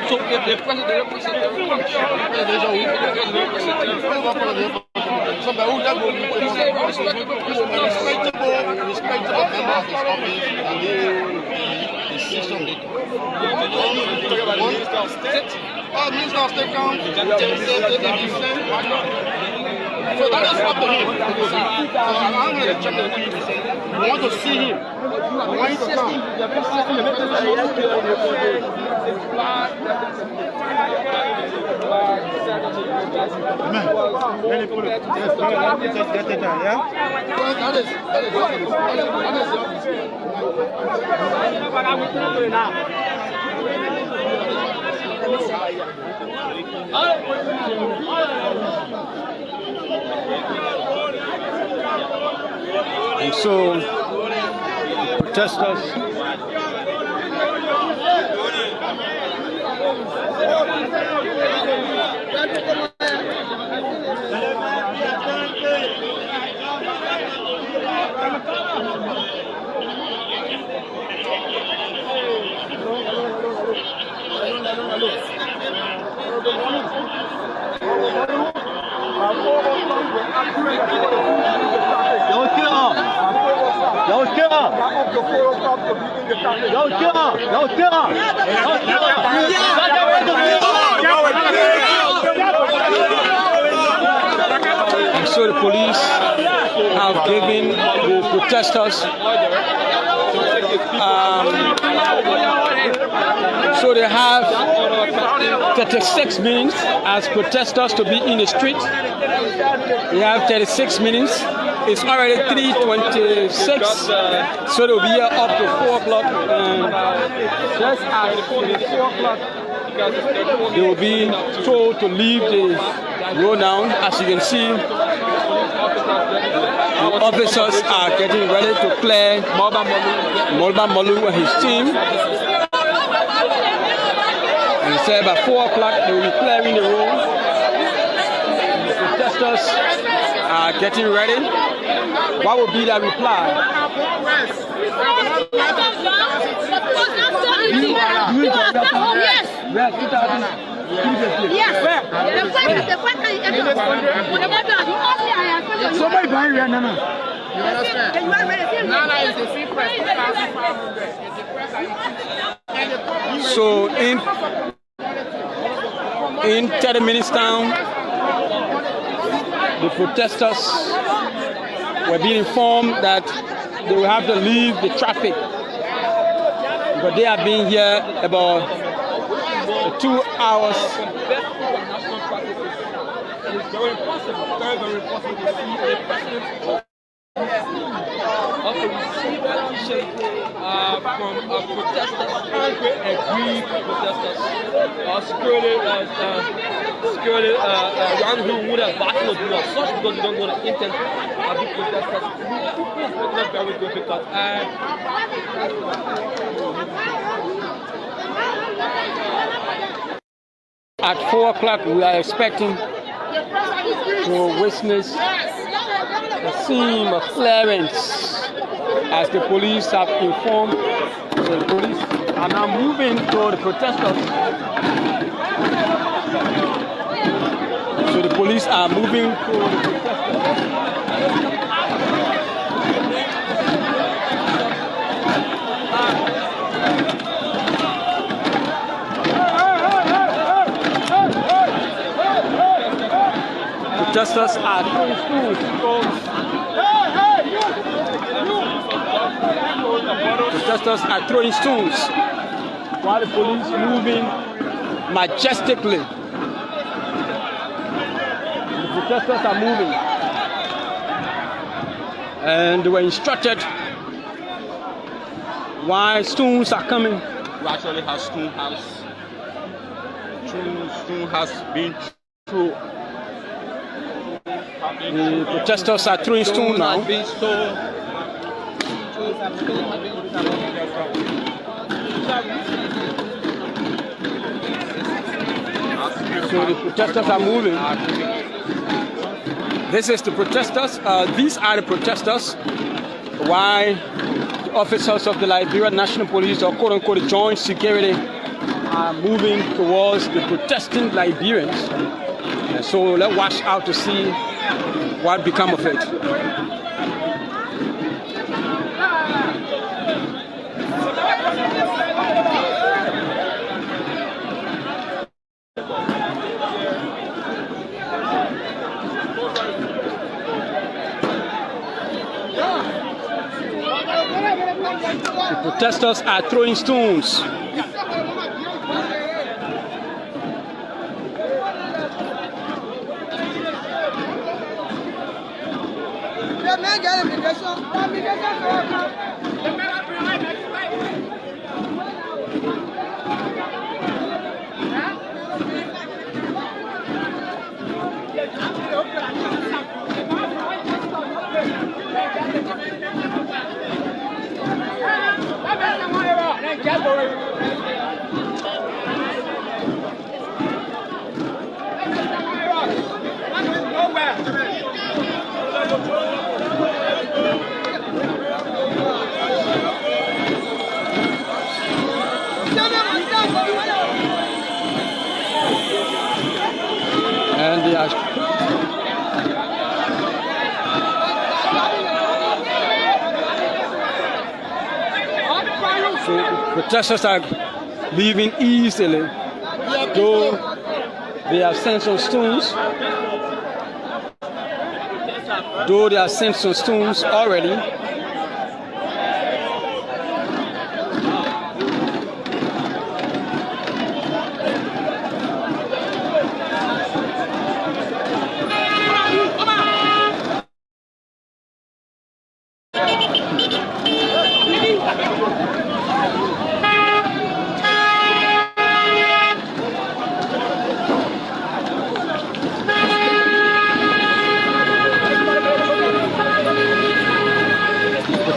So if the president respectable member of his office and decision maker. Minister of State. Minister of State comes. So that is up to him. So I'm going to check the week. We want to see him. We want him to come. And so the protesters and so the police have given the protesters so they have 36 minutes as protesters to be in the street. They have 36 minutes. It's already 3:26, so they'll be here up to 4 o'clock. And just at 4 o'clock, they will be told to leave the road down. As you can see, the officers are getting ready to clear Mulba Malu and his team. And he said by 4 o'clock they will be clearing the road. The protesters are getting ready. What will be their reply? Somebody buy it, Nana. You understand? Nana is the free press. So in 30 minutes time, the protesters were being informed that they will have to leave the traffic because they have been here about 2 hours. It's very impossible to see a president of a receive from protesters, angry, aggrieved protesters. Security, young who would have battled with us, such because you don't know the intent of the protesters. It's not very difficult. At 4 o'clock, we are expecting to witness a scene of clearance as the police have informed. The police are now moving to the protesters. So the police are moving to the protesters. Protesters are throwing stones. Protesters are throwing stones while the police moving majestically. The protesters are moving, and they were instructed why stones are coming. We actually have stone has been through. The protesters are throwing stones now. So the protesters are moving. This is the protesters. These are the protesters. Why the officers of the Liberia National Police, or quote-unquote joint security, are moving towards the protesting Liberians. And so let's watch out to see what become of it. The protesters are throwing stones. And they are so the protesters are leaving easily, though they have sent some stones. Though they have sent some stones already.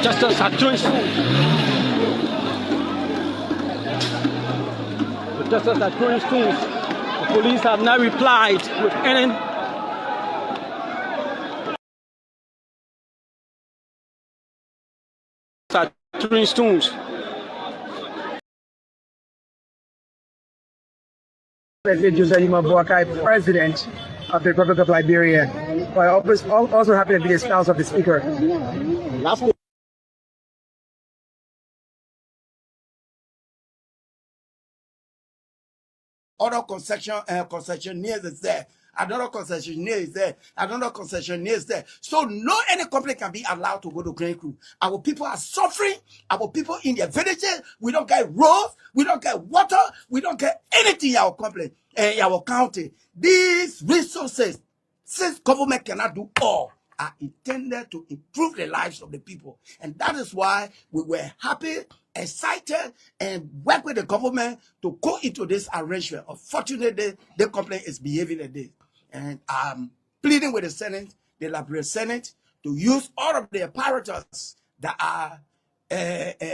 Protesters are throwing stones. Protesters are throwing stones. The police have not replied with any. Are throwing stones. President of the Republic of Liberia. I also happen to be the spouse of the speaker. Other concessionaires is there. Another concessionaire is there. Another concessionaire is there. So no any company can be allowed to go to Grand Crew. Our people are suffering. Our people in their villages, we don't get roads, we don't get water, we don't get anything in our company, our county. These resources, since government cannot do all, are intended to improve the lives of the people. And that is why we were happy, excited, and work with the government to go into this arrangement. Unfortunately, the company is behaving like this. And I'm pleading with the Senate, the Liberian Senate, to use all of the apparatus that are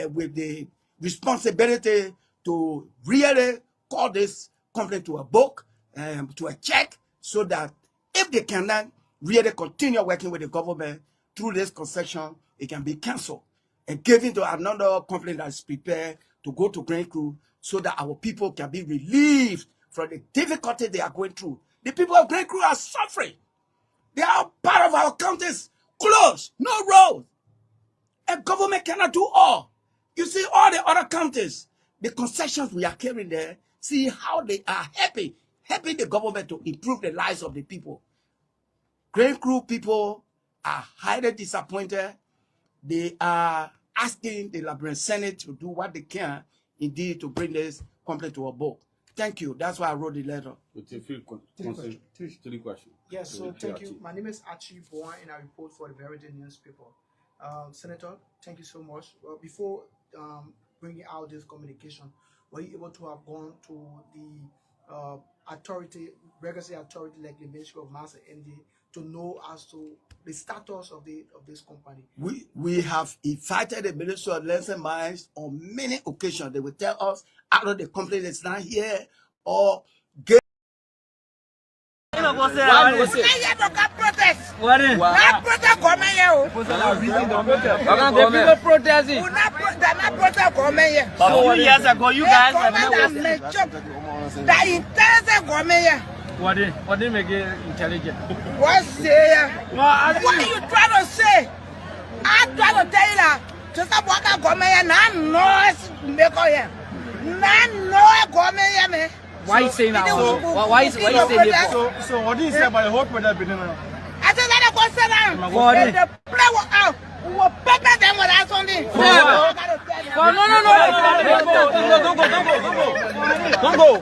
with the responsibility to really call this company to a book, to a check, so that if they cannot really continue working with the government through this concession, it can be cancelled and given to another company that is prepared to go to Grand Crew, so that our people can be relieved from the difficulty they are going through. The people of Grand Crew are suffering. They are part of our counties closed, no roads. And government cannot do all. You see all the other counties, the concessions we are carrying there, see how they are helping the government to improve the lives of the people. Grand Crew people are highly disappointed. They are asking the Liberian Senate to do what they can, indeed, to bring this company to a boat. Thank you. That's why I wrote the letter. Three questions. Yes, so thank you. My name is Archie Bowen, and I report for the Verity newspaper. Senator, thank you so much. Before bringing out this communication, were you able to have gone to the authority, regulatory authority like the Ministry of Mass and MD, to know as to the status of this company? We have invited the Ministry of Lands and Mines on many occasions. They will tell us either the company is not here or get. Years ago, you guys have That intelligent woman, What did make it intelligent? what say? What are you trying to say? I'm trying to tell you that just a walk out woman and I know make her. I know woman, man. Why you saying that? Why you saying that? So what do you say about the whole product business? I said that I was saying the play was out. We were better than what I told you. Don't go.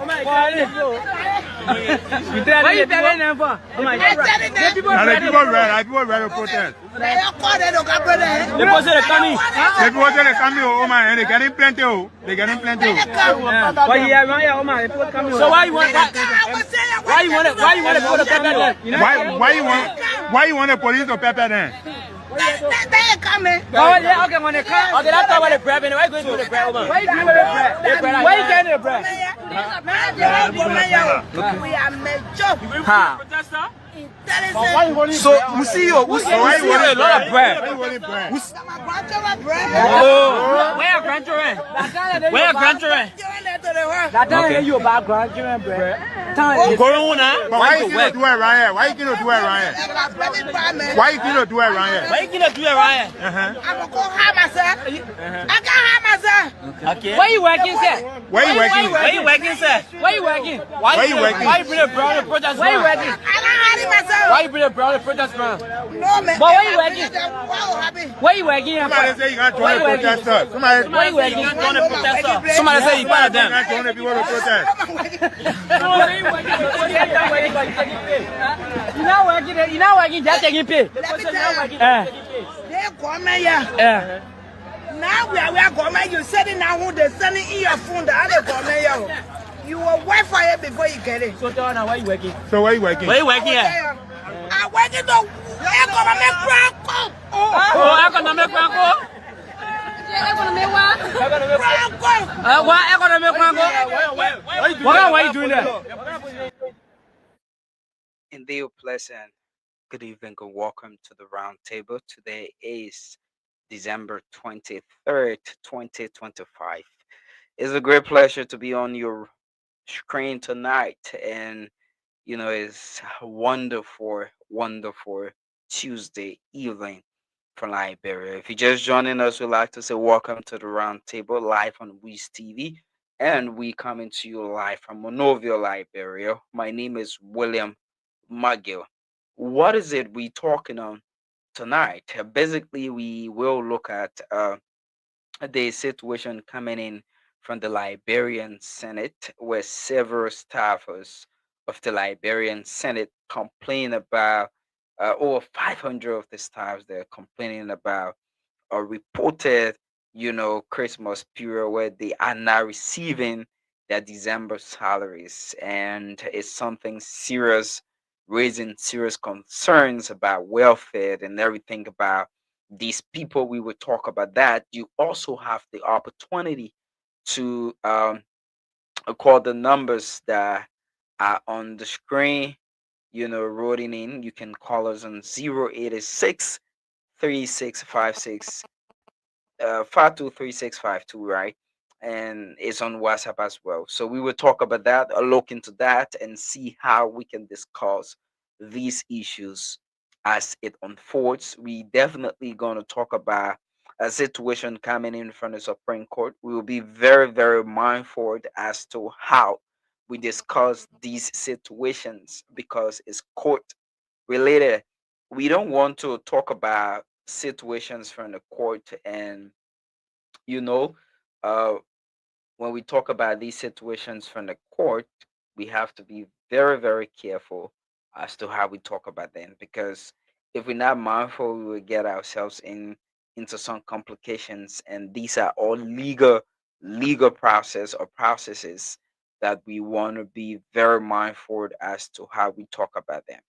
Why you telling them for? People ready to protest. They They coming, oh man, and they getting plenty, oh. They getting plenty, oh. So why you want to put a pepper there? Why you want the police to pepper them? They coming. Oh yeah, okay, when they come. Okay, that's about the bread. Why you going to do the bread, man? Why you doing the bread? Why you getting the bread? We are major. Ha. So, Musio, why you want a lot of bread? Where your grandchildren? Where your grandchildren? That time you about grandchildren bread. Corona. Why you gonna do it around here? Why you gonna do it around here? Why you gonna do it around here? Why you gonna do it around here? I'm gonna go hide myself. I can't hide myself. Okay. Where you working, sir? Where you working? Where you working, sir? Where you working? Where you working? Why you bring a brown to protest? Where you working? I'm not hiding myself. Why you bring a brown to protest, man? No, man. But where you working? Where you working? Somebody say you can't join the protesters. Somebody Where you working? join the protesters. Somebody say you part of them. You can't join the people to protest. You're not working, just taking pay. They come here. Now we are going. You said it now. They're sending in your phone. The other come here. You will wait for it before you get it. So tell now where you working? So where you working? Where you working at? I'm working the economic crack. Oh, economic crack. What economic crack? What are you doing there? Indeed, pleasant. Good evening and welcome to the round table. Today is December 23rd, 2025. It's a great pleasure to be on your screen tonight. And, you know, it's a wonderful Tuesday evening from Liberia. If you're just joining us, we'd like to say welcome to the round table live on Wiz TV. And we coming to you live from Monrovia, Liberia. My name is William McGill. What is it we talking on tonight? Basically, we will look at the situation coming in from the Liberian Senate, where several staffers of the Liberian Senate complain about over 500 of the staffs they're complaining about a reported, Christmas period where they are now receiving their December salaries, and it's something serious, raising serious concerns about welfare and everything about these people. We will talk about that. You also have the opportunity to call the numbers that are on the screen, rolling in. You can call us on 086 3656 523652, right? And it's on WhatsApp as well. So we will talk about that, look into that, and see how we can discuss these issues as it unfolds. We definitely going to talk about a situation coming in from the Supreme Court. We will be very, very mindful as to how we discuss these situations because it's court related. We don't want to talk about situations from the court, and when we talk about these situations from the court, we have to be very, very careful as to how we talk about them, because if we're not mindful, we will get ourselves into some complications, and these are all legal processes that we want to be very mindful as to how we talk about them.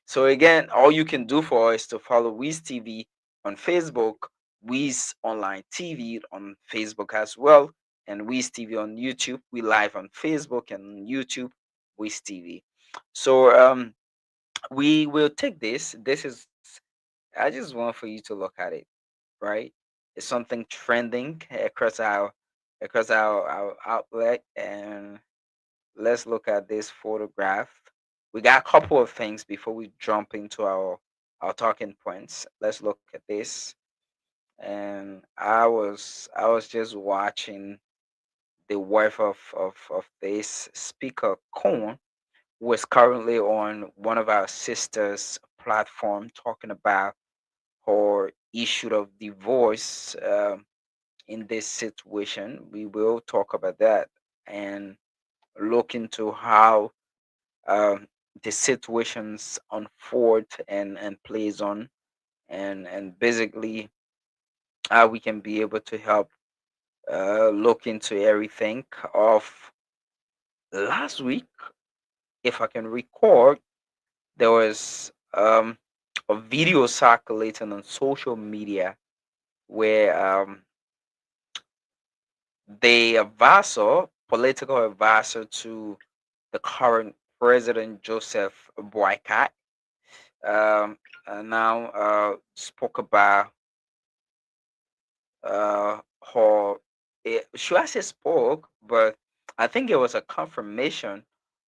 So again, all you can do for us is to follow Wiz TV on Facebook, Wiz Online TV on Facebook as well, and Wiz TV on YouTube. We live on Facebook and YouTube, Wiz TV. So we will take this. I just want for you to look at it, right? It's something trending across our outlet, and let's look at this photograph. We got a couple of things before we jump into our talking points. Let's look at this. And I was just watching the wife of this speaker Cohn, who is currently on one of our sisters' platform talking about her issue of divorce in this situation. We will talk about that and look into how um, the situations unfold and plays on, and basically how we can be able to help look into everything of last week. If I can recall, there was a video circulating on social media where the advisor, political advisor to the current president Joseph Boycott, now spoke about her. Should I say spoke? But I think it was a confirmation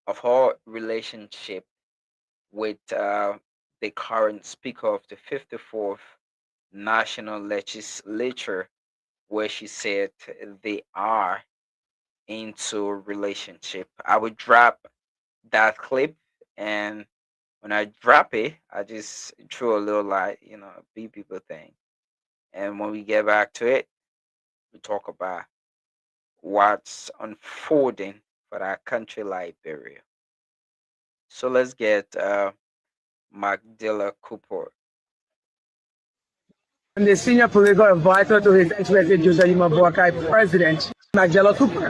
of her relationship with the current Speaker of the 54th National Legislature, where she said they are into a relationship. I would drop that clip, and when I drop it, I just threw a little light, be people thing. And when we get back to it, we talk about what's unfolding for our country, Liberia. So let's get Magdala Cooper. And the senior political advisor to His Excellency Joseph Boakai, President Magdala Cooper.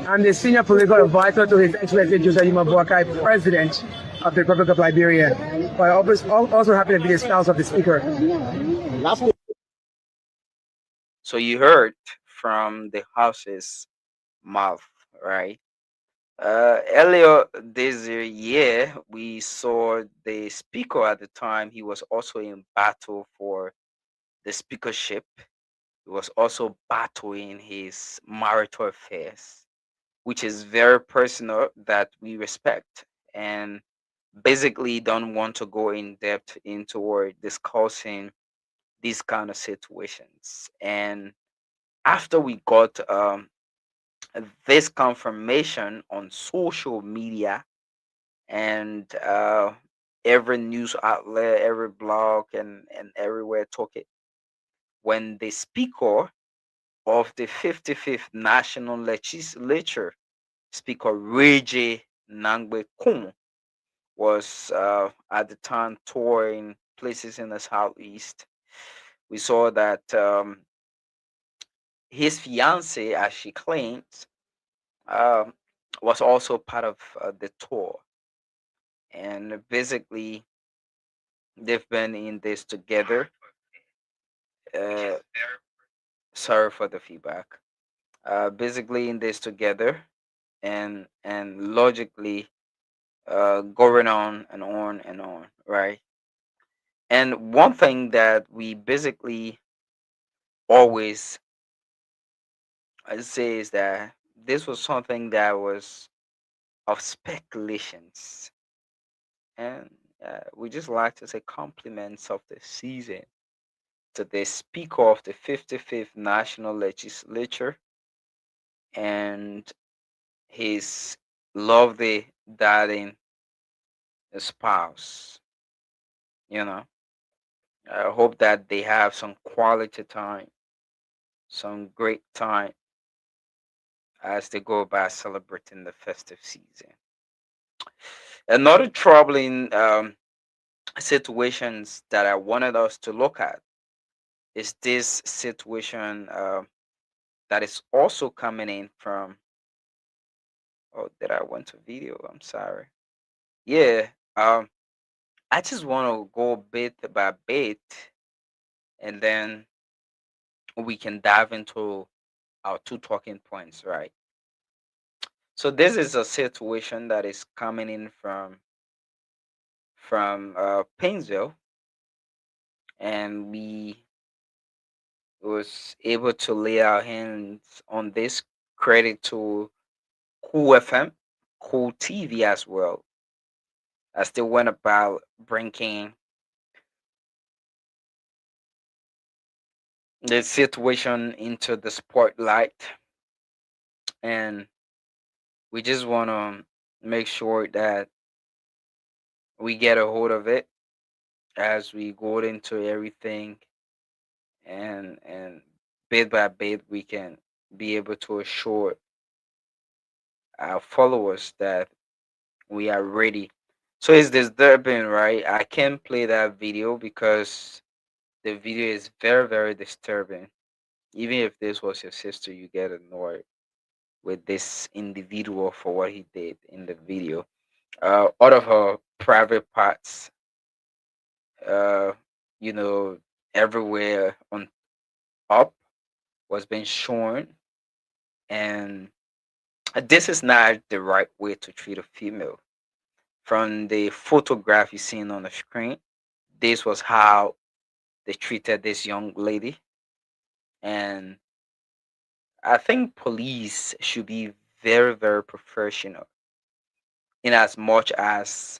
And the senior political advisor to His Excellency Joseph Boakai, President of the Republic of Liberia. But also happy to be the spouse of the Speaker. So you heard from the House's mouth, right? Earlier this year, we saw the speaker at the time. He was also in battle for the speakership. He was also battling his marital affairs, which is very personal, that we respect, and basically don't want to go in depth into or discussing these kind of situations. And after we got this confirmation on social media, and every news outlet, every blog, and everywhere took it, when the speaker of the 55th National Legislature, Speaker Reggie Nangbe Kum, was at the time touring places in the southeast, we saw that his fiance, as she claims, was also part of the tour. And basically, they've been in this together. Sorry for the feedback. Basically, in this together, and logically going on and on and on, right? And one thing that we basically always say is that this was something that was of speculations, and we just like to say compliments of the season to the Speaker of the 55th National Legislature and his lovely darling spouse. I hope that they have some quality time, some great time as they go about celebrating the festive season. Another troubling situations that I wanted us to look at is this situation that is also coming in from. Oh, did I want to video? I'm sorry. Yeah. I just want to go bit by bit, and then we can dive into our two talking points, right? So this is a situation that is coming in from Painesville, and we was able to lay our hands on this, credit to Cool FM, Cool TV as well, as they went about bringing the situation into the spotlight. And we just want to make sure that we get a hold of it as we go into everything, and bit by bit we can be able to assure our followers that we are ready. So it's disturbing, right? I can't play that video because the video is very, very disturbing. Even if this was your sister, you get annoyed with this individual for what he did in the video. Out of her private parts, uh, you know, everywhere on up was being shown, and this is not the right way to treat a female. From the photograph you seen on the screen, this was how they treated this young lady, and I think police should be very, very professional. In as much as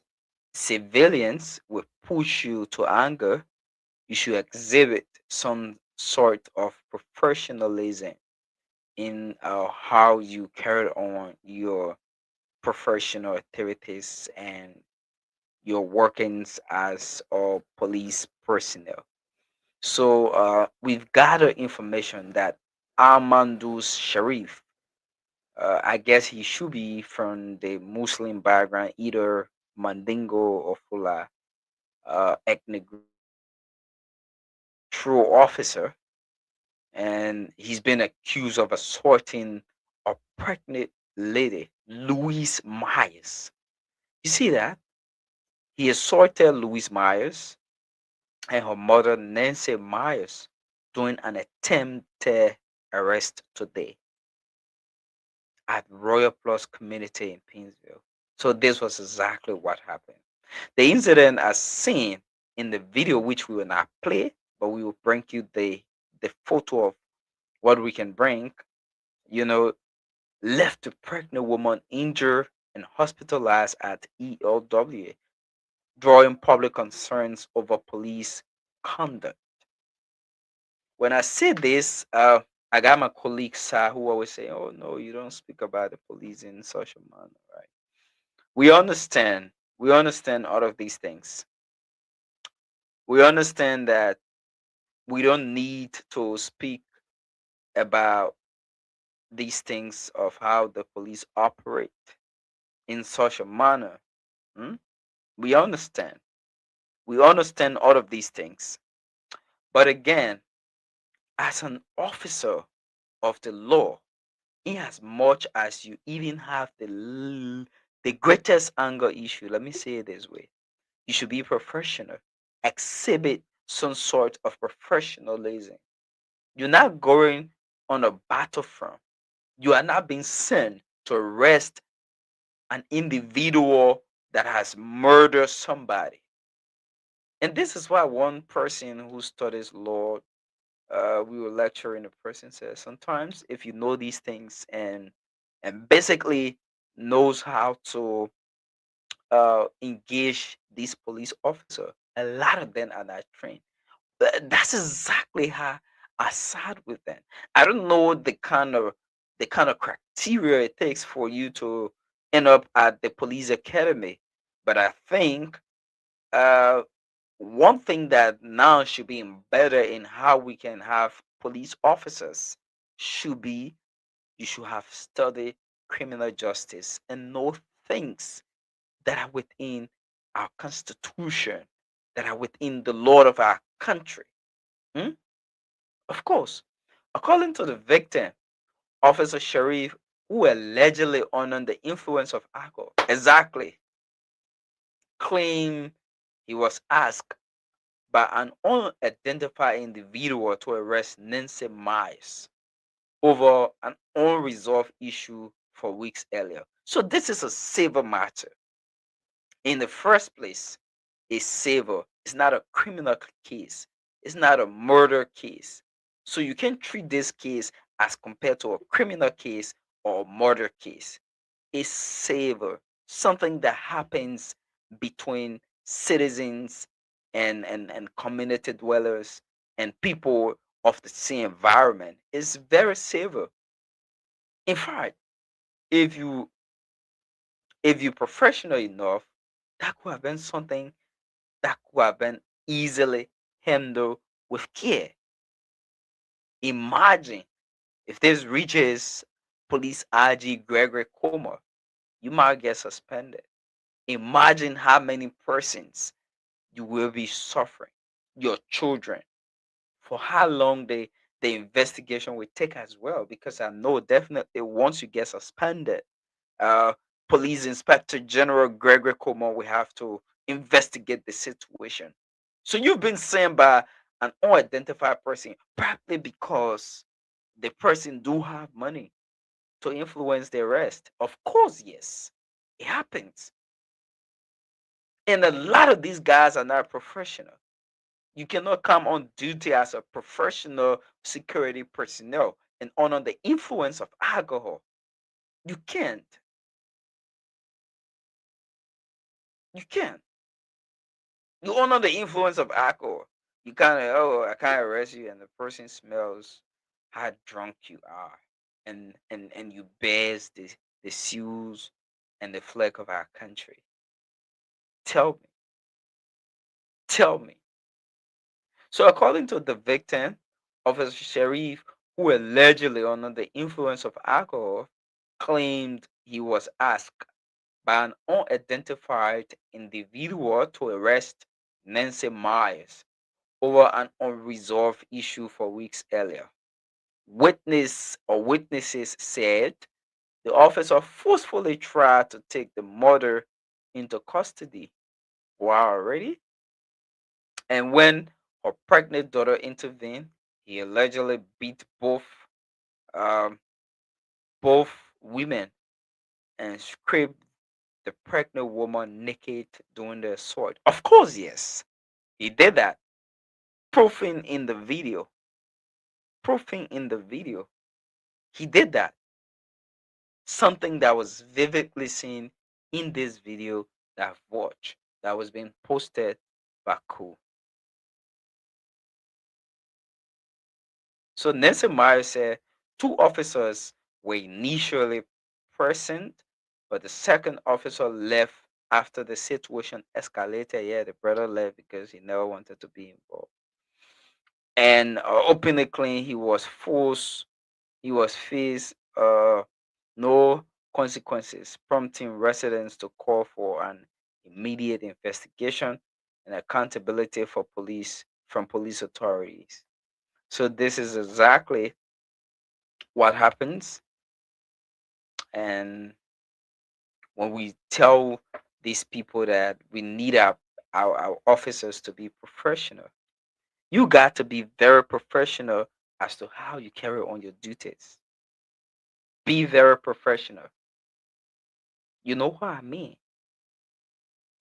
civilians will push you to anger, you should exhibit some sort of professionalism in how you carry on your professional activities and your workings as a police personnel. So we've gathered information that Armandus Sharif, I guess he should be from the Muslim background, either Mandingo or Fula, ethnic group, true officer, and he's been accused of assaulting a pregnant lady, Louise Myers. You see that? He assaulted Louise Myers and her mother, Nancy Myers, during an attempted arrest today at Royal Plus Community in Painesville. So this was exactly what happened. The incident as seen in the video, which we will not play, but we will bring you the photo of what we can bring, you know, left a pregnant woman injured and hospitalized at ELW, drawing public concerns over police conduct. When I say this, I got my colleague Sa who always say, "Oh no, you don't speak about the police in such a manner, right?" We understand. We understand all of these things. We understand that we don't need to speak about these things of how the police operate in such a manner. Hmm? We understand. We understand all of these things. But again, as an officer of the law, in as much as you even have the greatest anger issue, let me say it this way, you should be professional. Exhibit some sort of professionalism. You're not going on a battlefront. You are not being sent to arrest an individual that has murdered somebody. And this is why one person who studies law, we were lecturing, a person says sometimes if you know these things and basically knows how to engage these police officer, a lot of them are not trained. But that's exactly how I sat with them. I don't know the kind of criteria it takes for you to end up at the police academy, but I think uh, one thing that now should be embedded in how we can have police officers should be you should have studied criminal justice and know things that are within our constitution, that are within the law of our country. Hmm? Of course, according to the victim, Officer Sharif, who allegedly under the influence of alcohol, exactly, claimed he was asked by an unidentified individual to arrest Nancy Myers over an unresolved issue for weeks earlier. So this is a civil matter. In the first place, a civil. It's not a criminal case. It's not a murder case. So you can treat this case as compared to a criminal case or a murder case. a savor, something that happens between citizens and community dwellers and people of the same environment is very savor. In fact, if you if you're professional enough, that could have been something that could have been easily handled with care. Imagine if this reaches police IG Gregory Comer, you might get suspended. Imagine how many persons you will be suffering, your children, for how long the investigation will take as well. Because I know definitely once you get suspended, uh, Police Inspector General Gregory Comer will have to investigate the situation. So you've been seen by an unidentified person, probably because the person do have money to influence the arrest. Of course, yes, it happens. And a lot of these guys are not professional. You cannot come on duty as a professional security personnel and under the influence of alcohol. You can't. You can't. You under the influence of alcohol. You kind of, oh, I can't arrest you, and the person smells how drunk you are, and you bears the seals and the flag of our country. Tell me, tell me. So, according to the victim, Officer Sharif, who allegedly under the influence of alcohol, claimed he was asked by an unidentified individual to arrest Nancy Myers over an unresolved issue for weeks earlier. Witnesses said the officer forcefully tried to take the mother into custody. Wow, already? And when her pregnant daughter intervened, he allegedly beat um, both women and stripped the pregnant woman naked during the assault. Of course, yes, he did that. Proofing in the video. Proofing in the video. He did that. Something that was vividly seen in this video that I've watched that was being posted by Cool. So Nancy Myers said two officers were initially present, but the second officer left after the situation escalated. Yeah, the brother left because he never wanted to be involved. And openly claimed he was faced no consequences, prompting residents to call for an immediate investigation and accountability for police authorities. So this is exactly what happens. And when we tell these people that we need our officers to be professional, you got to be very professional as to how you carry on your duties. Be very professional. You know what I mean?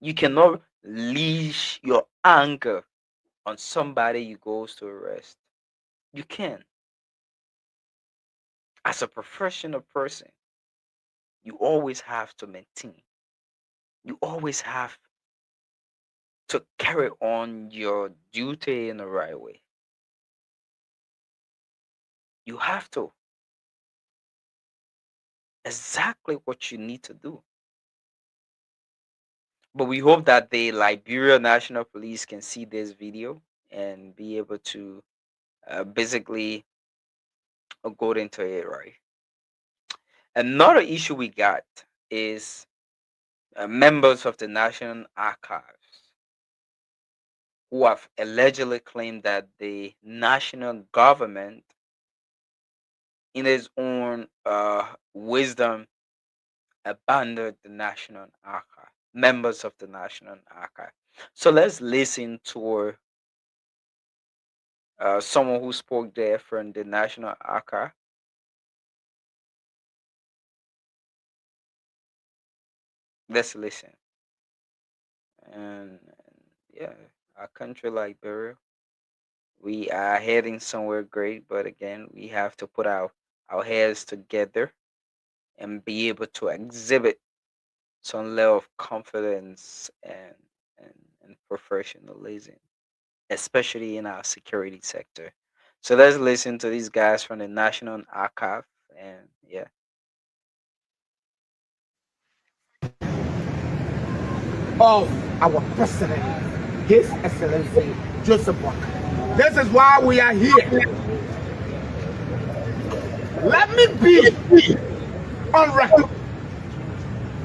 You cannot leash your anger on somebody you goes to arrest. You can. As a professional person, you always have to maintain. You always have to carry on your duty in the right way. You have to. Exactly what you need to do. But we hope that the Liberia National Police can see this video and be able to basically go into it, right? Another issue we got is members of the National Archives who have allegedly claimed that the national government, in its own wisdom, abandoned the National Archive, members of the National Archive. So let's listen to someone who spoke there from the National Archive. Let's listen. And yeah, a country like Liberia, we are heading somewhere great, but again, we have to put our heads together and be able to exhibit some level of confidence and professionalism, especially in our security sector. So let's listen to these guys from the National Archive, and yeah. Of our president, His Excellency Joseph Boakai. This is why we are here. Let me be on record.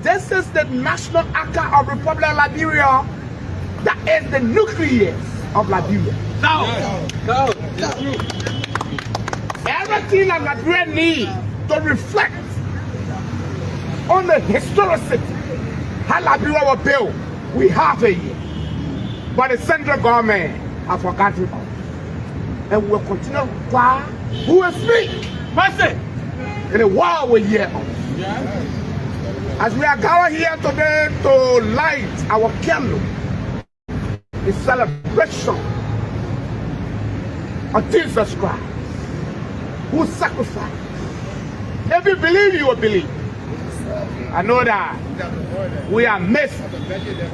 This is the National Archive of Republic of Liberia. That is the nucleus of Liberia. Now, everything that Liberia needs to reflect on the historicity how Liberia was built, we have it here. But the central government has forgotten about it. And we will continue to who will speak. Mercy. And the world will hear us. As we are gathered here today to light our candle, the celebration of Jesus Christ, who sacrificed. If you believe, you will believe. I know that we are missed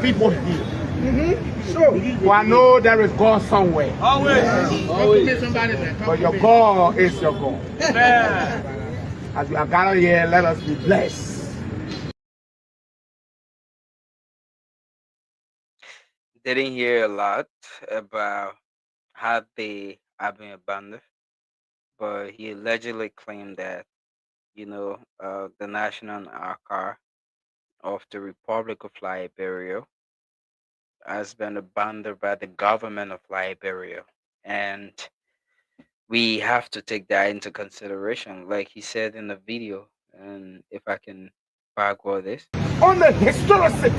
people here. But I know there is God somewhere. Always. But your God is your God. As we are gathered here, let us be blessed. Didn't hear a lot about how they have been abandoned, but he allegedly claimed that, the National Archive of the Republic of Liberia has been abandoned by the government of Liberia. And we have to take that into consideration, like he said in the video. And if I can backward this. On the historicity,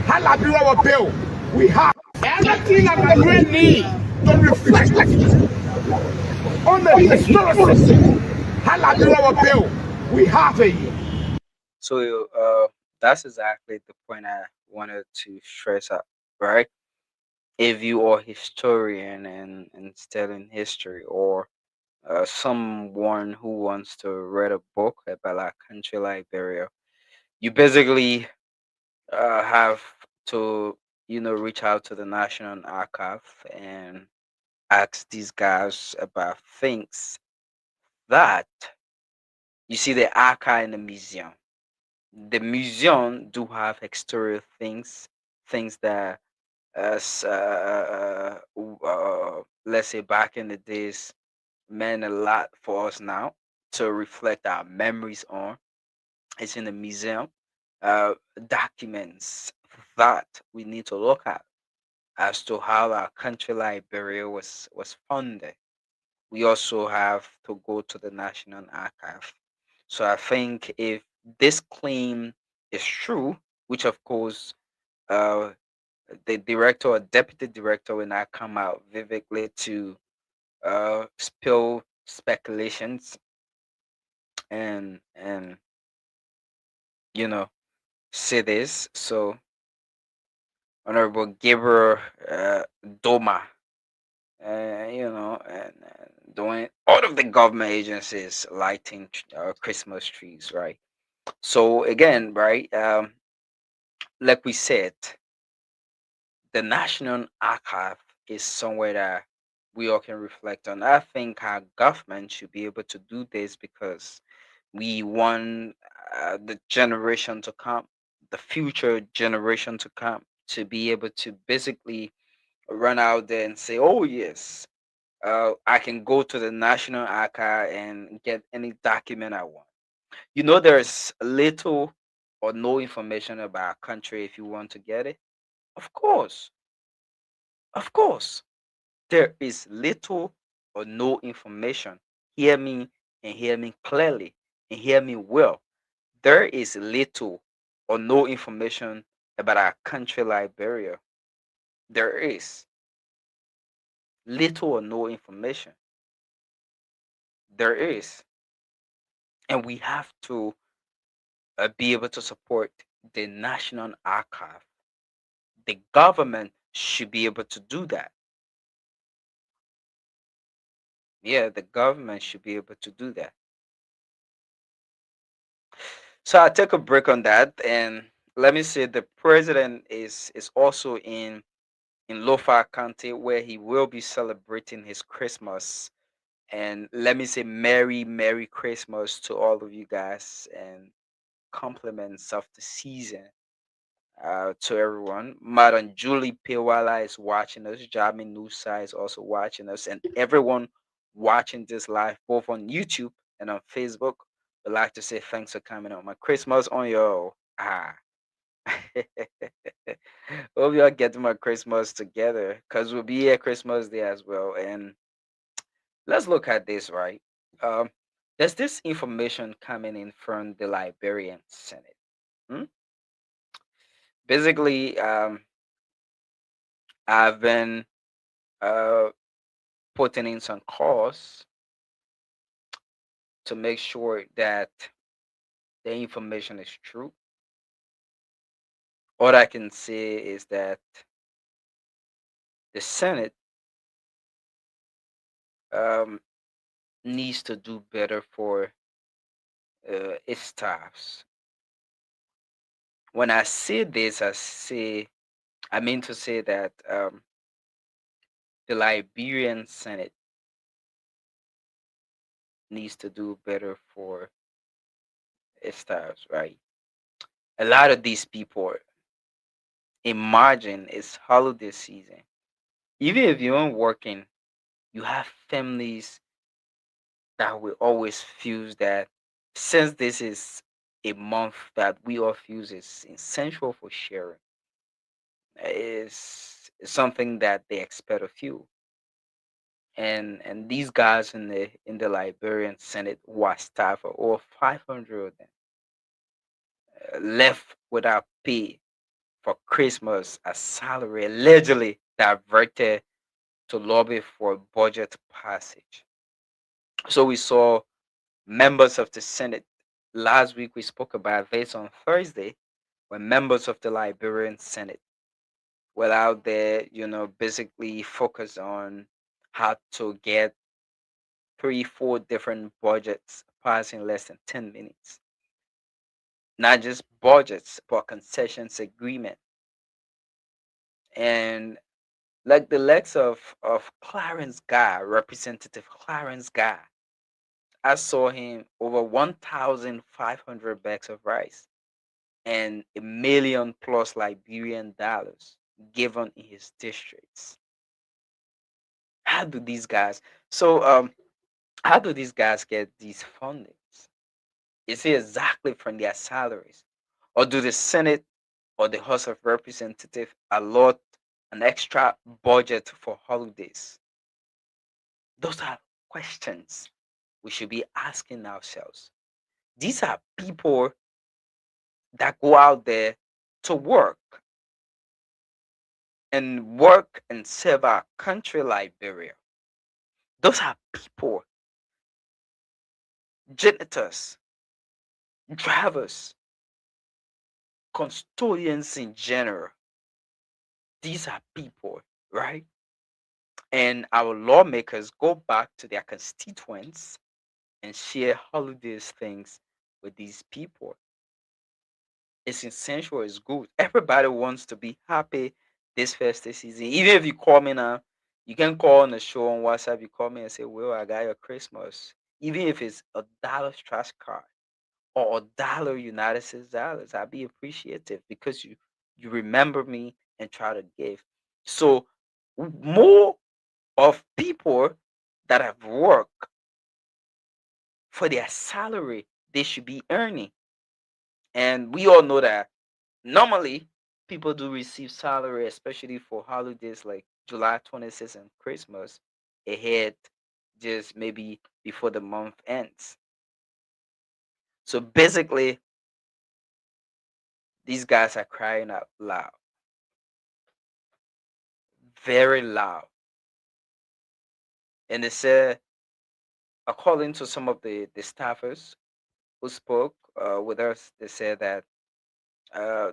how Liberia was built, we have everything that Liberia needs to reflect on the historicity, how Liberia was built, we have it here. So that's exactly the point I wanted to stress out, right? If you are a historian and studying history, or someone who wants to read a book about our country, Liberia, you basically have to, reach out to the National Archive and ask these guys about things that you see the archive in the museum. The museum do have exterior things that, as let's say back in the days, meant a lot for us now to reflect our memories on. It's in the museum. Documents that we need to look at as to how our country Liberia was founded. We also have to go to the National Archive. So I think if this claim is true, which of course uh, the director or deputy director will not come out vividly to spill speculations and you know say this. So Honorable Gabriel Doma, and doing all of the government agencies lighting Christmas trees, right? So again, right, like we said, the National Archive is somewhere that we all can reflect on. I think our government should be able to do this because we want the generation to come, the future generation to come, to be able to basically run out there and say, "Oh yes, I can go to the National Archive and get any document I want." There's little or no information about our country if you want to get it. Of course, of course, there is little or no information. Hear me and hear me clearly and hear me well. There is little or no information about our country, Liberia. There is little or no information. There is. And we have to be able to support the National Archive. The government should be able to do that. Yeah, the government should be able to do that. So I'll take a break on that, and let me say the president is also in Lofa County, where he will be celebrating his Christmas. And let me say Merry Christmas to all of you guys, and compliments of the season to everyone. Madam Julie Pewala is watching us. Jamin Nusa is also watching us, and everyone watching this live both on YouTube and on Facebook. I'd like to say thanks for coming on my Christmas on your Hope y'all getting my Christmas together, because we'll be here Christmas Day as well. And let's look at this, right? Um, there's this information coming in from the Liberian Senate. Hmm? Basically, I've been uh, putting in some calls to make sure that the information is true. All I can say is that the Senate um, needs to do better for its staffs. When I say this, I mean to say that the Liberian Senate needs to do better for its staffs, right? A lot of these people, imagine it's holiday season. Even if you aren't working, you have families that will always feel that since this is a month that we all feel is essential for sharing, is something that they expect of you. And these guys in the Liberian Senate who are staff, over 500 of them, left without pay for Christmas as salary, allegedly diverted to lobby for budget passage. So we saw members of the Senate last week. We spoke about this on Thursday, when members of the Liberian Senate were out there, basically focused on how to get 3, 4 different budgets passed in less than 10 minutes. Not just budgets, but concessions agreement. And like the likes of Clarence Guy, Representative Clarence Guy, I saw him over 1,500 bags of rice and $1 million+ Liberian dollars given in his districts. How do these guys? So how do these guys get these fundings? Is it exactly from their salaries, or do the Senate or the House of Representatives allot an extra budget for holidays? Those are questions we should be asking ourselves. These are people that go out there to work and serve our country, Liberia. Those are people, janitors, drivers, custodians in general. These are people, right? And our lawmakers go back to their constituents and share holidays things with these people. It's essential, it's good. Everybody wants to be happy this festive season. Even if you call me now, you can call on the show on WhatsApp. You call me and say, "Well, I got your Christmas." Even if it's $1 trash card or $1 United States dollars, I'd be appreciative because you remember me and try to give. So more of people that have worked for their salary they should be earning. And we all know that normally people do receive salary, especially for holidays like July 26th and Christmas, ahead, just maybe before the month ends. So basically, these guys are crying out loud, very loud. And they said, according to some of the staffers who spoke with us, they said that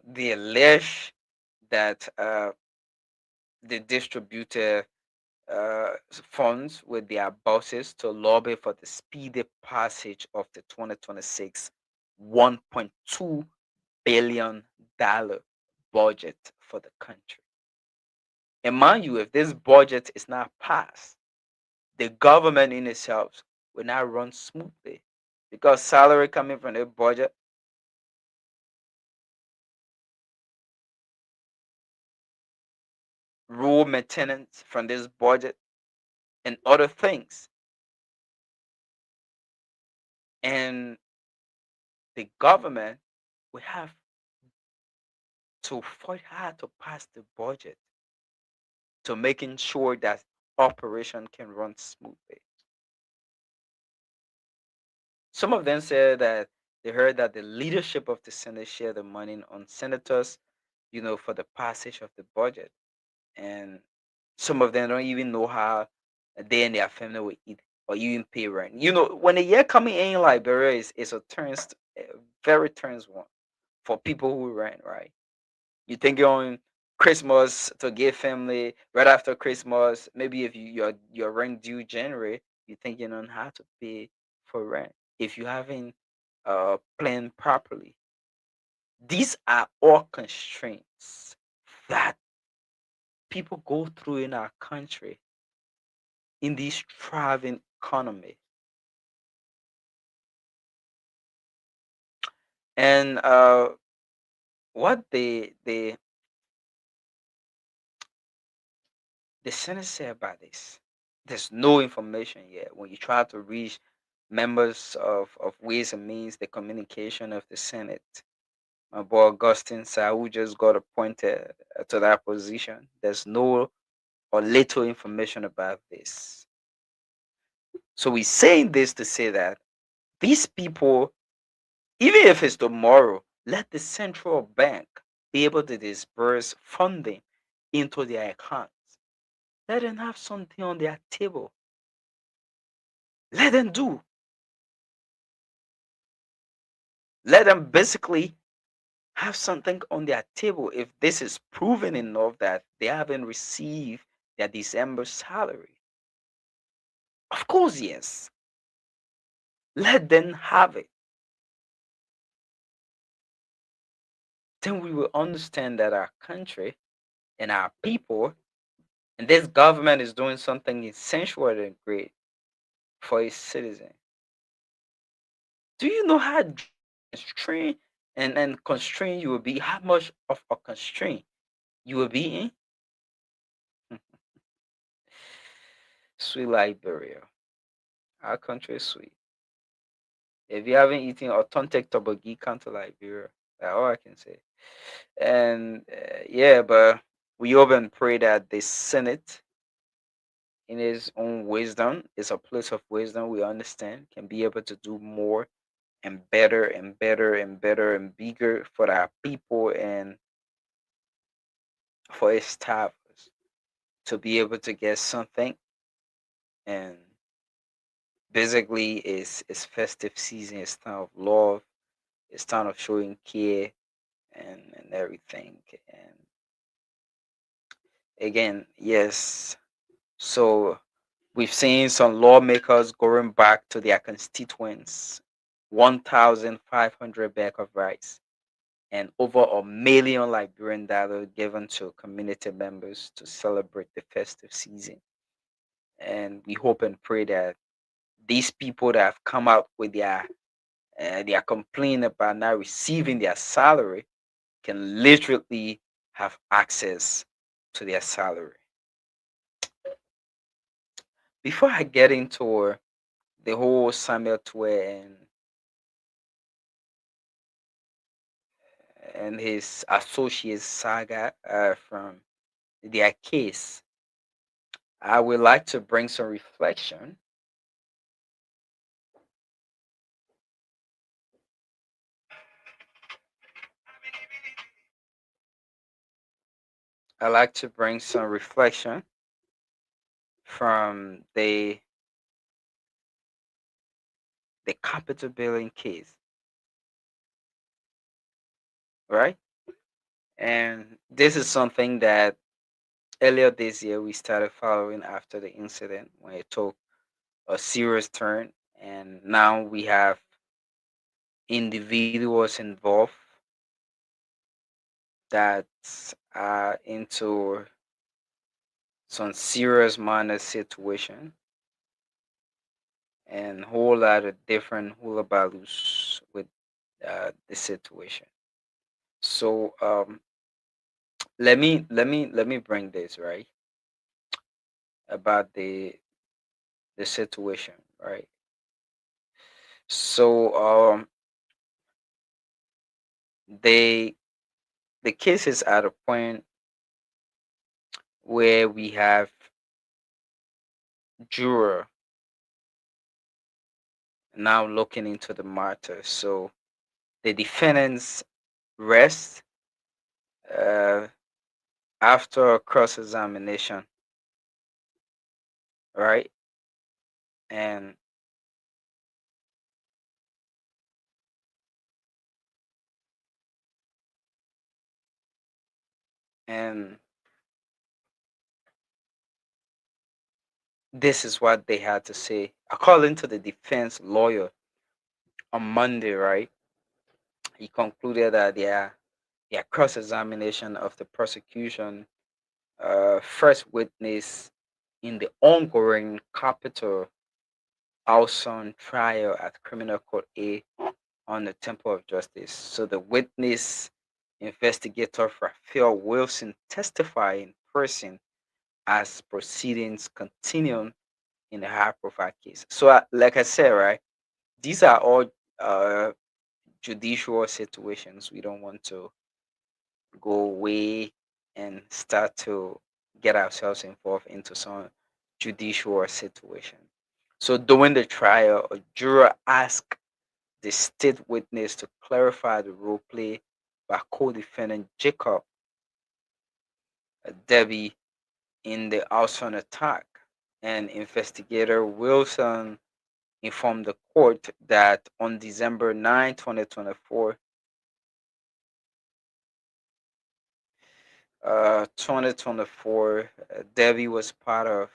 they allege that they distributed funds with their bosses to lobby for the speedy passage of the 2026 $1.2 billion budget for the country. And mind you, if this budget is not passed, the government in itself will not run smoothly, because salary coming from the budget, road maintenance from this budget, and other things. And the government will have to fight hard to pass the budget, to making sure that operation can run smoothly. Some of them said that they heard that the leadership of the Senate share the money on senators, for the passage of the budget. And some of them don't even know how they and their family will eat or even pay rent. When the year coming in Liberia is a very turns one for people who rent, right? You think you're on Christmas to give family right after Christmas. Maybe if your rent due January, you think you don't have to pay for rent if you haven't planned properly. These are all constraints that people go through in our country in this thriving economy. And what the Senate say about this, there's no information yet. When you try to reach members of Ways and Means, the communication of the Senate, my boy Augustine Sahu just got appointed to that position. There's no or little information about this. So we're saying this to say that these people, even if it's tomorrow, let the central bank be able to disperse funding into their accounts. Let them have something on their table. Let them do. Let them basically have something on their table if this is proven enough that they haven't received their December salary. Of course, yes. Let them have it. Then we will understand that our country and our people and this government is doing something essential and great for its citizens. Do you know how constrained and constrained you will be? How much of a constraint you will be in? Sweet Liberia. Our country is sweet. If you haven't eaten authentic Tobagi, come to Liberia. That's all I can say. And yeah, but we hope and pray that the Senate, in its own wisdom, is a place of wisdom, we understand, can be able to do more and better and better and better and bigger for our people and for its staff to be able to get something. And basically it's festive season, it's time of love, it's time of showing care and everything. And again, yes, so we've seen some lawmakers going back to their constituents, 1,500 bag of rice and over $1 million Liberian dollar given to community members to celebrate the festive season. And we hope and pray that these people that have come out with their complaint about not receiving their salary can literally have access to their salary. Before I get into the whole Samuel Twe and his associates saga from their case, I would like to bring some reflection I like to bring some reflection from the capital building case, right? And this is something that earlier this year we started following after the incident when it took a serious turn, and now we have individuals involved that are into some serious minor situation and whole lot of different hullabaloos with the situation. So let me bring this right about the situation, right? So they the case is at a point where we have juror now looking into the matter. So the defendants rest uh, after cross examination, right? And and this is what they had to say. According to the defense lawyer on Monday, right? He concluded that their cross examination of the prosecution first witness in the ongoing capital Alson trial at Criminal Court A on the Temple of Justice. So the witness investigator Raphael Wilson testified in person as proceedings continue in the high profile case. So like I said, right, these are all uh, judicial situations. We don't want to go away and start to get ourselves involved into some judicial situation. So during the trial, a juror asked the state witness to clarify the role played by co-defendant Jacob Debbie in the arson attack, and investigator Wilson informed the court that on December 9, 2024, 2024, Debbie was part of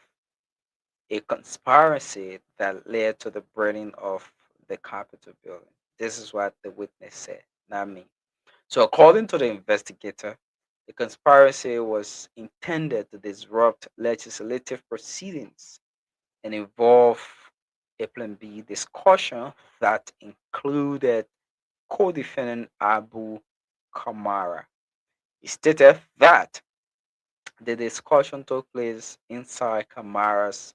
a conspiracy that led to the burning of the Capitol building. This is what the witness said, not me. So, according to the investigator, the conspiracy was intended to disrupt legislative proceedings and involve a Plan B discussion that included co-defendant Abu Kamara. He stated that the discussion took place inside Kamara's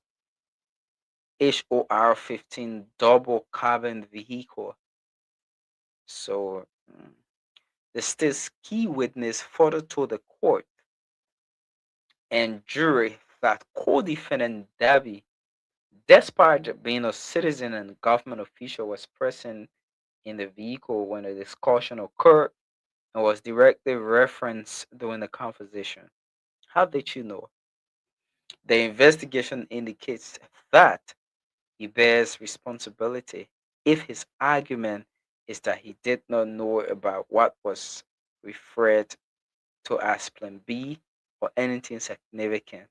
HOR 15 double cabin vehicle. So the state's key witness further told the court and jury that co-defendant Davy, despite being a citizen and government official, was present in the vehicle when the discussion occurred and was directly referenced during the conversation. How did you know? The investigation indicates that he bears responsibility if his argument is that he did not know about what was referred to as Plan B or anything significant.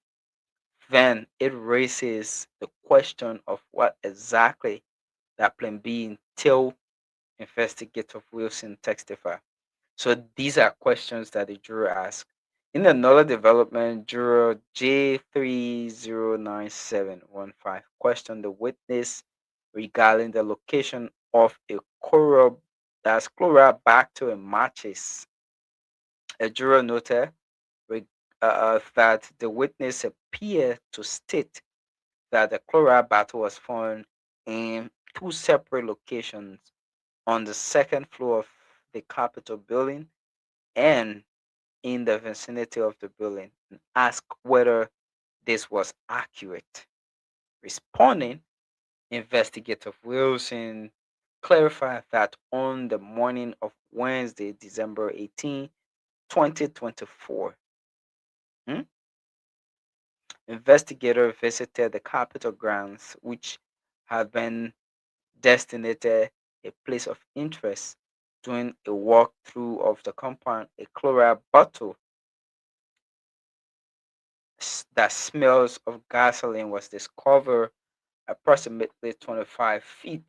Then it raises the question of what exactly that Plan B entailed. Investigator Wilson testified. So these are questions that the juror asked. In another development, juror J309715 questioned the witness regarding the location of a Chlorobacter matches. A juror noted that the witness appeared to state that the Chlorobacter was found in two separate locations on the second floor of the Capitol building and in the vicinity of the building, and asked whether this was accurate. Responding, investigator Wilson clarified that on the morning of Wednesday, December 18, 2024, investigator visited the Capitol grounds, which had been designated a place of interest. During a walkthrough of the compound, a chloride bottle that smells of gasoline was discovered approximately 25 feet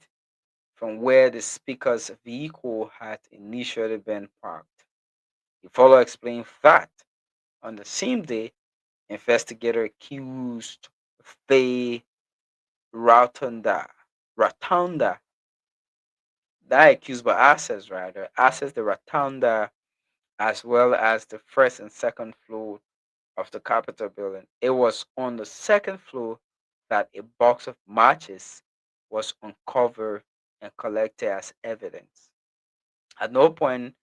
from where the speaker's vehicle had initially been parked. The follower explained that on the same day, investigator accused the rotunda that accused by access rather accessed the rotunda as well as the first and second floor of the Capitol building. It was on the second floor that a box of matches was uncovered and collected as evidence. At no point,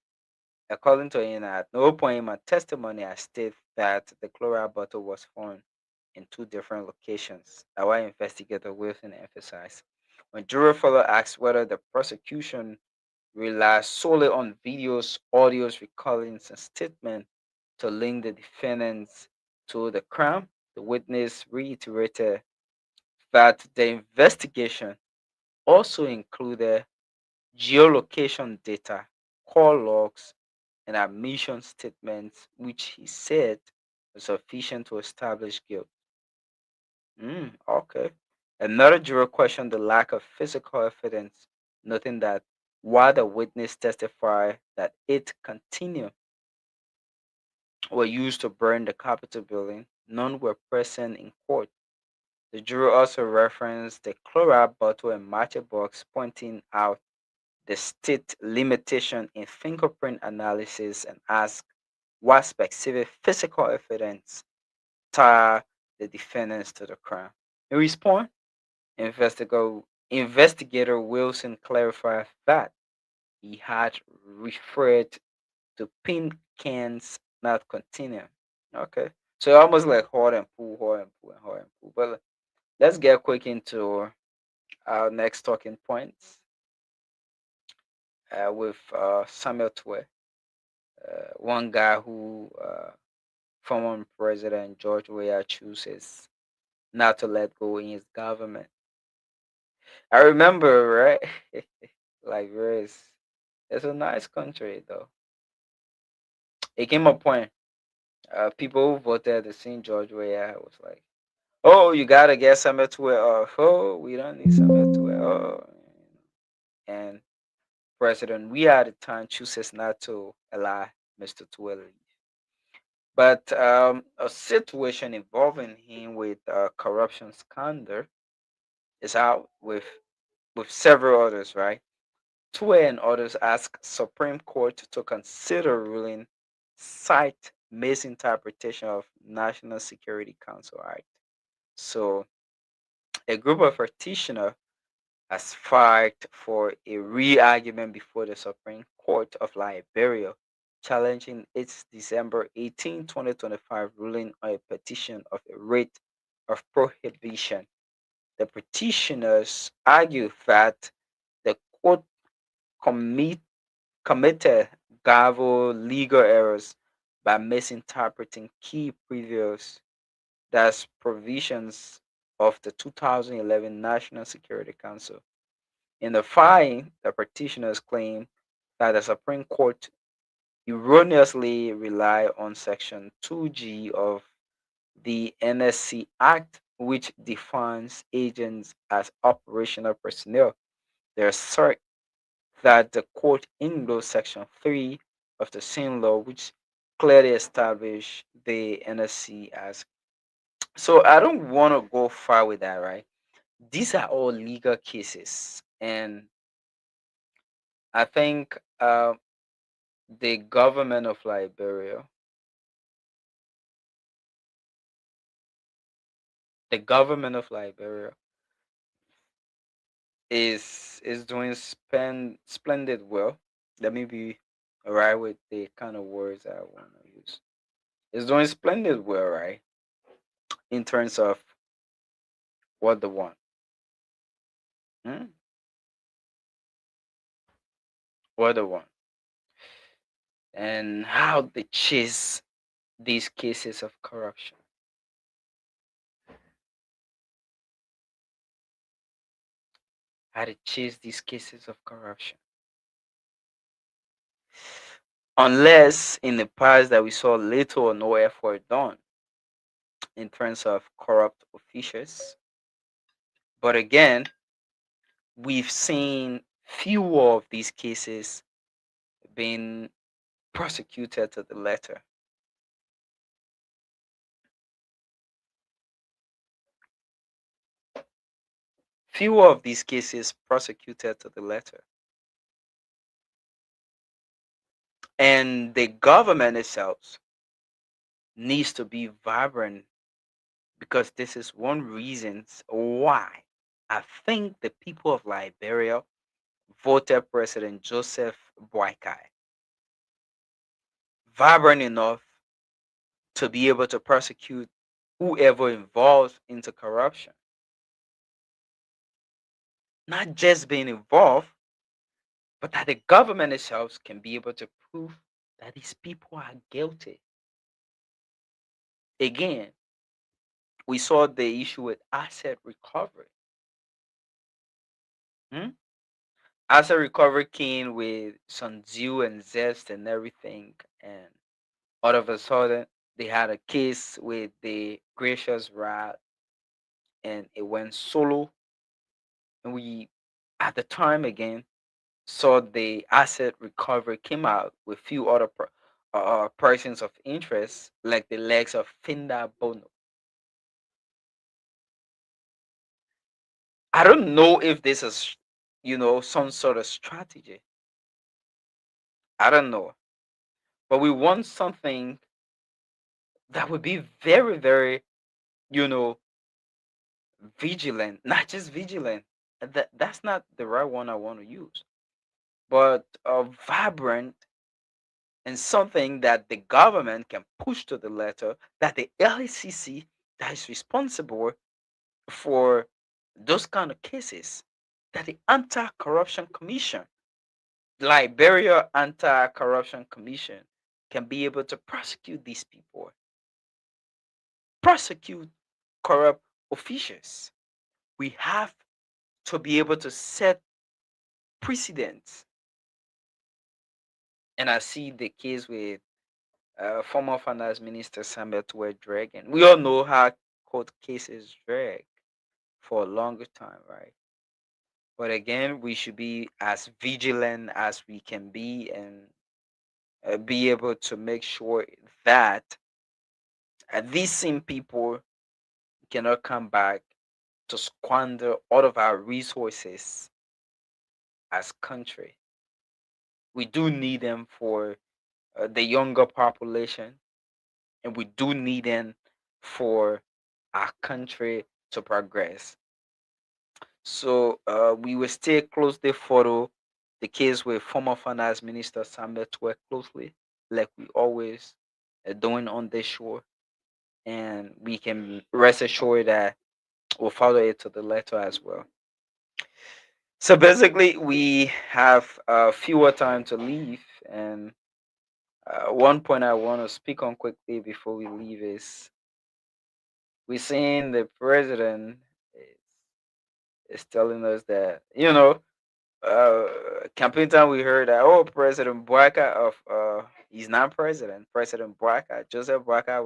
according to him, at no point in my testimony, I state that the chloride bottle was found in two different locations. That's why investigator Wilson emphasized. When jury fellow asked whether the prosecution relies solely on videos, audios, recordings, and statements to link the defendants to the crime, the witness reiterated that the investigation also included geolocation data, call logs, and admission statements, which he said were sufficient to establish guilt. Okay. Another juror questioned the lack of physical evidence, noting that while the witness testified that 8 containers were used to burn the Capitol building, none were present in court. The juror also referenced the chloride bottle and matchbox, pointing out the state limitation in fingerprint analysis and asked what specific physical evidence tie the defendants to the crime. In response, investigator Wilson clarified that he had referred to pin cans, not container. Okay. So almost like hot and pull, hot and pull, and hot and pull. But let's get quick into our next talking points with Samuel Twe, one guy who former President George Weah chooses not to let go in his government. I remember, right? Like, it's a nice country, though. It came a point, people who voted to see George Weah was like, oh, you gotta get Samuel Twe off. Oh, we don't need Samuel Twe. Oh, and President Weah at the time chooses not to allow Mr. Twe leave. But a situation involving him with corruption scandal is out with several others, right? Twe and others ask Supreme Court to consider ruling cite misinterpretation of National Security Council Act. So a group of practitioners has filed for a re-argument before the Supreme Court of Liberia, challenging its December 18, 2025 ruling on a petition of a writ of prohibition. The petitioners argue that the court committed grave legal errors by misinterpreting key previous that's provisions of the 2011 National Security Council. In the filing, the petitioners claim that the Supreme Court erroneously relied on Section 2G of the NSC Act, which defines agents as operational personnel. They assert that the court ignored Section 3 of the same law, which clearly established the NSC as. So I don't want to go far with that, right? These are all legal cases, and I think the government of Liberia, is doing splendid well. Let me be right with the kind of words I want to use. It's doing splendid well, right? In terms of what they want. What they want. And how they chase these cases of corruption. How to chase these cases of corruption. Unless in the past that we saw little or no effort done in terms of corrupt officials. But again, we've seen few of these cases being prosecuted to the letter. Few of these cases prosecuted to the letter. And the government itself needs to be vibrant, because this is one reason why I think the people of Liberia voted President Joseph Boakai vibrant enough to be able to prosecute whoever involved into corruption. Not just being involved, but that the government itself can be able to prove that these people are guilty. Again, we saw the issue with asset recovery. Asset recovery came with some zeal and zest and everything, and all of a sudden they had a case with the Gracious Rat, and it went solo. And we, at the time again, saw the asset recovery came out with few other persons of interest, like the legs of Finda Bono. I don't know if this is, some sort of strategy. I don't know. But we want something that would be very, very, you know, vigilant, not just vigilant. That's not the right one I want to use, but vibrant, and something that the government can push to the letter, that the LACC that is responsible for those kind of cases, that the Anti-Corruption Commission, Liberia Anti-Corruption Commission, can be able to prosecute these people, prosecute corrupt officials. We have to be able to set precedents. And I see the case with former finance minister Samuel Tuer dragging. We all know how court cases drag for a longer time, right? But again, we should be as vigilant as we can be, and be able to make sure that these same people cannot come back to squander all of our resources as country. We do need them for the younger population, and we do need them for our country to progress. So we will stay closely follow the case with former finance minister Samuel Tuer closely, like we always doing on this show, and we can rest assured that we'll follow it to the letter as well. So basically, we have fewer time to leave, and one point I want to speak on quickly before we leave is we're seeing the president is telling us that, campaign time we heard that, oh, President Boakai he's not president. President Boakai, Joseph Boakai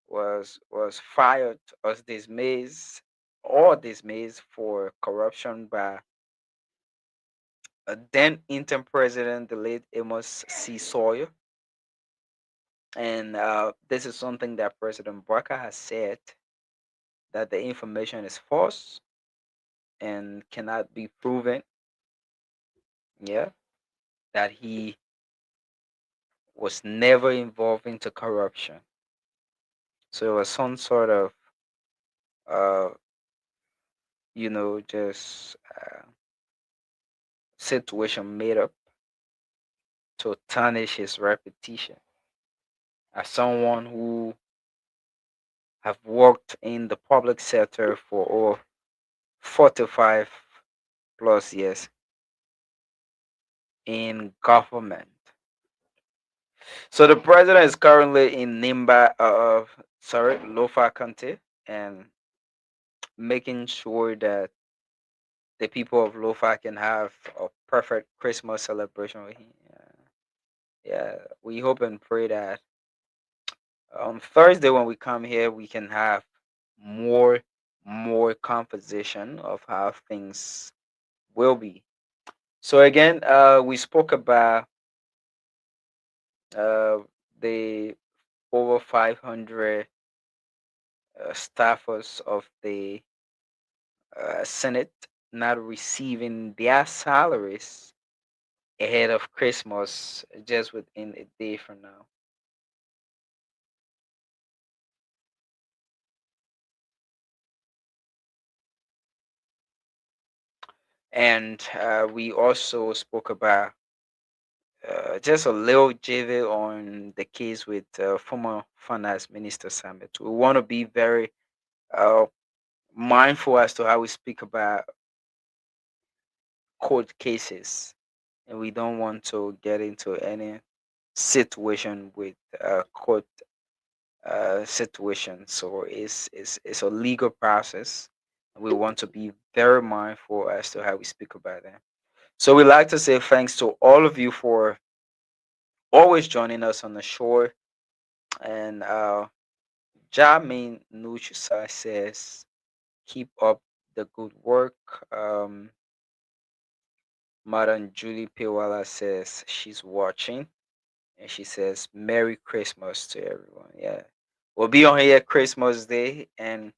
was fired as dismissed for corruption by a then interim president, the late Amos C. Sawyer. And this is something that President Boakai has said, that the information is false and cannot be proven. Yeah, that he was never involved into corruption. So it was some sort of, just situation made up to tarnish his reputation as someone who have worked in the public sector for over 45 plus years in government. So the president is currently in Lofa County, and making sure that the people of Lofa can have a perfect Christmas celebration with him. Yeah, we hope and pray that on Thursday when we come here, we can have more conversation of how things will be So again, we spoke about the over 500 staffers of the Senate not receiving their salaries ahead of Christmas, just within a day from now. And we also spoke about just a little jiggle on the case with former finance minister Samet. We want to be very uh, mindful as to how we speak about court cases, and we don't want to get into any situation with court situation. So it's a legal process. We want to be very mindful as to how we speak about that. So we like to say thanks to all of you for always joining us on the show. And Jamin Nuchusa says, keep up the good work. Madam Julie Pewala says she's watching. And she says, Merry Christmas to everyone. Yeah. We'll be on here Christmas Day, and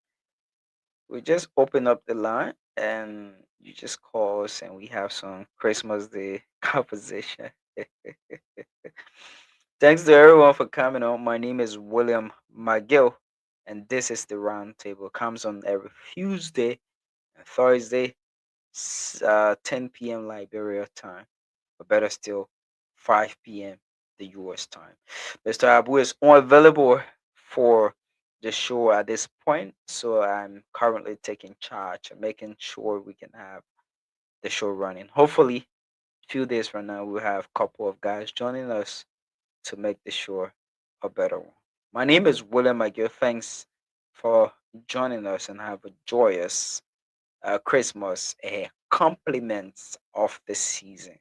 we just open up the line and you just call us and we have some Christmas Day conversation. Thanks to everyone for coming on. My name is William McGill, and this is the Roundtable. Comes on every Tuesday and Thursday, 10 p.m. Liberia time, or better still, 5 p.m. the US time. Mr. Abu is unavailable for the show at this point, so I'm currently taking charge and making sure we can have the show running. Hopefully, a few days from now, we'll have a couple of guys joining us to make the show a better one. My name is William McGill. Thanks for joining us and have a joyous Christmas, compliments of the season.